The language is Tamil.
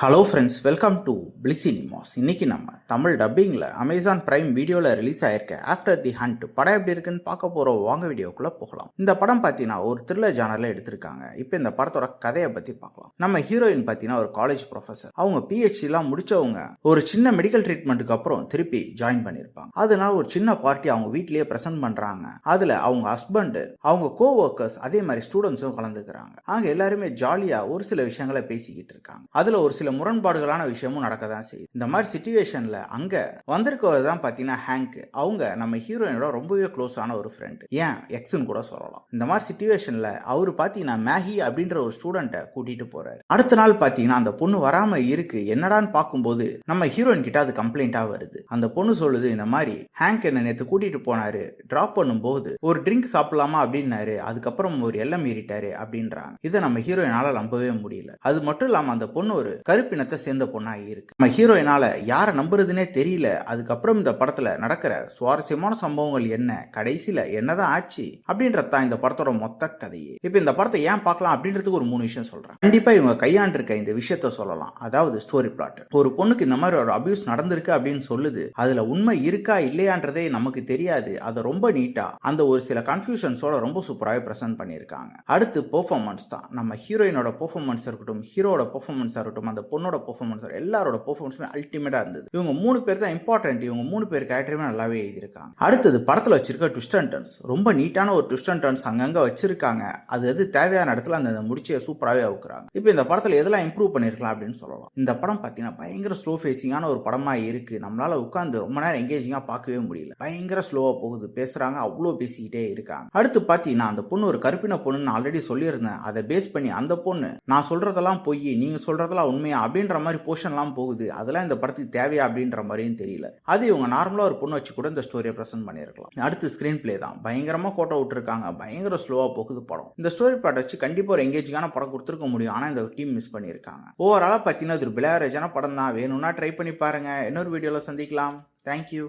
ஹலோ ஃப்ரெண்ட்ஸ், வெல்கம் டு பிளிசினிமாஸ். இன்னைக்கு நம்ம தமிழ் டப்பிங்கில் அமேசான் பிரைம் வீடியோவில் ரிலீஸ் ஆயிருக்க ஆஃப்டர் தி ஹண்ட் படம் எப்படி இருக்குன்னு பார்க்க போகிறோம். வாங்க வீடியோக்குள்ளே போகலாம். இந்த படம் பார்த்தீங்கன்னா ஒரு த்ரில்லர் ஜானரில் எடுத்திருக்காங்க. இப்போ இந்த படத்தோட கதையை பற்றி பார்க்கலாம். நம்ம ஹீரோயின் பார்த்தீங்கன்னா ஒரு காலேஜ் ப்ரொஃபஸர். அவங்க பிஹெச்டிலாம் முடிச்சவங்க ஒரு சின்ன மெடிக்கல் ட்ரீட்மெண்ட்டுக்கு அப்புறம் திருப்பி ஜாயின் பண்ணியிருப்பாங்க. அதனால ஒரு சின்ன பார்ட்டி அவங்க வீட்லேயே ப்ரெசென்ட் பண்ணுறாங்க. அதில் அவங்க ஹஸ்பண்டு, அவங்க கோ ஒர்க்கர்ஸ், அதே மாதிரி ஸ்டூடெண்ட்ஸும் கலந்துக்கிறாங்க. அங்கே எல்லாருமே ஜாலியாக ஒரு சில விஷயங்களை பேசிக்கிட்டு இருக்காங்க. அதில் ஒரு சில முரண்பாடுகளான விஷயமும் நடக்க தான் செய்யுது. இந்த மாதிரி சிச்சுவேஷன்ல அங்க வந்திருக்கவர் தான் பாத்தீங்கன்னா ஹேங்க். அவங்க நம்ம ஹீரோயினோட ரொம்பவே க்ளோஸ் ஆன ஒரு ஃப்ரெண்ட், ஏன் எக்ஸ்ன்னு கூட சொல்லலாம். இந்த மாதிரி சிச்சுவேஷன்ல அவரு பாத்தீங்கன்னா மேகி அப்படின்ற ஒரு ஸ்டூடெண்ட்டை கூட்டிட்டு போறாரு. அடுத்த நாள் பாத்தீங்கன்னா அந்த பொண்ணு வராம இருக்கு. என்னடான்னு பார்க்கும்போது நம்ம ஹீரோயின் கிட்ட அது கம்ப்ளைண்டா வருது. அந்த பொண்ணு சொல்லுது, இந்த மாதிரி ஹேங்க் என்ன நேத்து கூட்டிட்டு போனாரு, டிராப் பண்ணும்போது ஒரு ட்ரிங்க் சாப்பிடலாமா அப்படின்னாரு, அதுக்கப்புறம் ஒரு எல்லம் மீறிட்டாரு அப்படின்றாங்க. இதை நம்ம ஹீரோயினால நம்பவே முடியல. அது மட்டும் இல்லாம அந்த பொண்ணு ஒரு கருப்பினத்தை சேர்ந்த பொண்ணா இருக்கு. நம்ம ஹீரோயினால யாரை நம்புறதுனே தெரியல. அதுக்கப்புறம் இந்த படத்துல நடக்கிற சுவாரஸ்யமான சம்பவங்கள் என்ன, கடைசியில என்னதான் ஆச்சு அப்படின்றதான் இந்த படத்தோட மொத்த கதையே. இப்ப இந்த படத்தை ஏன் பார்க்கலாம் அப்படின்றதுக்கு ஒரு 3 விஷயம் சொல்றேன். கண்டிப்பா இவங்க கையாண்டிருக்க இந்த விஷயத்த சொல்லலாம். அதாவது ஸ்டோரி பிளாட். ஒரு பொண்ணுக்கு இந்த மாதிரி ஒரு அபியூஸ் நடந்திருக்கு அப்படின்னு சொல்லுது. அதுல உண்மை இருக்கா இல்லையான்றதே நமக்கு தெரியாது. அதை ரொம்ப நீட்டா அந்த ஒரு சில கன்ஃபியூஷன்ஸோட ரொம்ப சூப்பராகவே பிரசன்ட் பண்ணியிருக்காங்க. அடுத்து பெர்ஃபார்மன்ஸ் தான். நம்ம ஹீரோயினோட பெர்ஃபார்மன்ஸ் இருக்கட்டும், ஹீரோட பெர்ஃபார்மன்ஸ் இருக்கட்டும், அந்த பொண்ணோட பெர்ஃபார்மன்ஸ், எல்லாரோட பெர்ஃபார்மன்ஸுமே அல்டிமேட்டா இருந்தது. இவங்க 3 பேர் தான் இம்பார்ட்டன்ட். இவங்க 3 பேர் கேரக்டருமே நல்லாவே எழுதியிருக்காங்க. அடுத்தது படத்துல வச்சிருக்க ட்விஸ்ட் அண்ட் டர்ன்ஸ். ரொம்ப நீட்டான ஒரு ட்விஸ்ட் அண்ட் டர்ன்ஸ் அங்கங்க வச்சிருக்காங்க. அது தேவையான இடத்துல அந்த முடிச்ச சூப்பராகவே அவுக்குறாங்க. இப்போ இந்த படத்துல எதெல்லாம் இம்ப்ரூவ் பண்ணிருக்கலாம் அப்படின்னு சொல்லலாம். இந்த படம் பார்த்தீங்கன்னா பயங்கர ஸ்லோ ஃபேசிங்கான ஒரு படமா இருக்கு. நம்மளால உட்காந்து ரொம்ப நேரம் எங்கேஜிங்கா பார்க்கவே முடியல. பயங்கர ஸ்லோவா போகுது. பேசுறாங்க, அவ்வளோ பேசிக்கிட்டே இருக்காங்க. அடுத்து பார்த்தீங்கன்னா அந்த பொண்ணு ஒரு கருப்பின பொண்ணுன்னு ஆல்ரெடி சொல்லியிருந்தேன். அதை பேஸ் பண்ணி அந்த பொண்ணு நான் சொல்றதெல்லாம் பொய், நீங்க சொல்றதெல்லாம் உண்மையா அப்படின்ற மாதிரி போர்ஷன்லாம் போகுது. அதெல்லாம் இந்த படத்துக்கு தேவையா அப்படின்ற மாதிரியும் தெரியல. அது இவங்க நார்மலா ஒரு பொண்ணு வச்சு கூட இந்த ஸ்டோரியை பிரசன்ட் பண்ணிருக்கலாம். அடுத்து ஸ்கிரீன் பிளே தான். பயங்கரமா கோட்டை விட்டுருக்காங்க. பயங்கர ஸ்லோவா போகுது படம். இந்த ஸ்டோரி பிளாட் வச்சு கண்டிப்பா ஒரு எங்கேஜிங்கான படம் கொடுத்துருக்க முடியும். ஆனா இந்த டீம் மிஸ் பண்ணியிருக்காங்க. ஓவராலா பார்த்தீங்கன்னா ஒரு பிளாரேஜான படம் தான். வேணும்னா ட்ரை பண்ணி பாருங்க. இன்னொரு வீடியோல சந்திக்கலாம். தேங்க்யூ.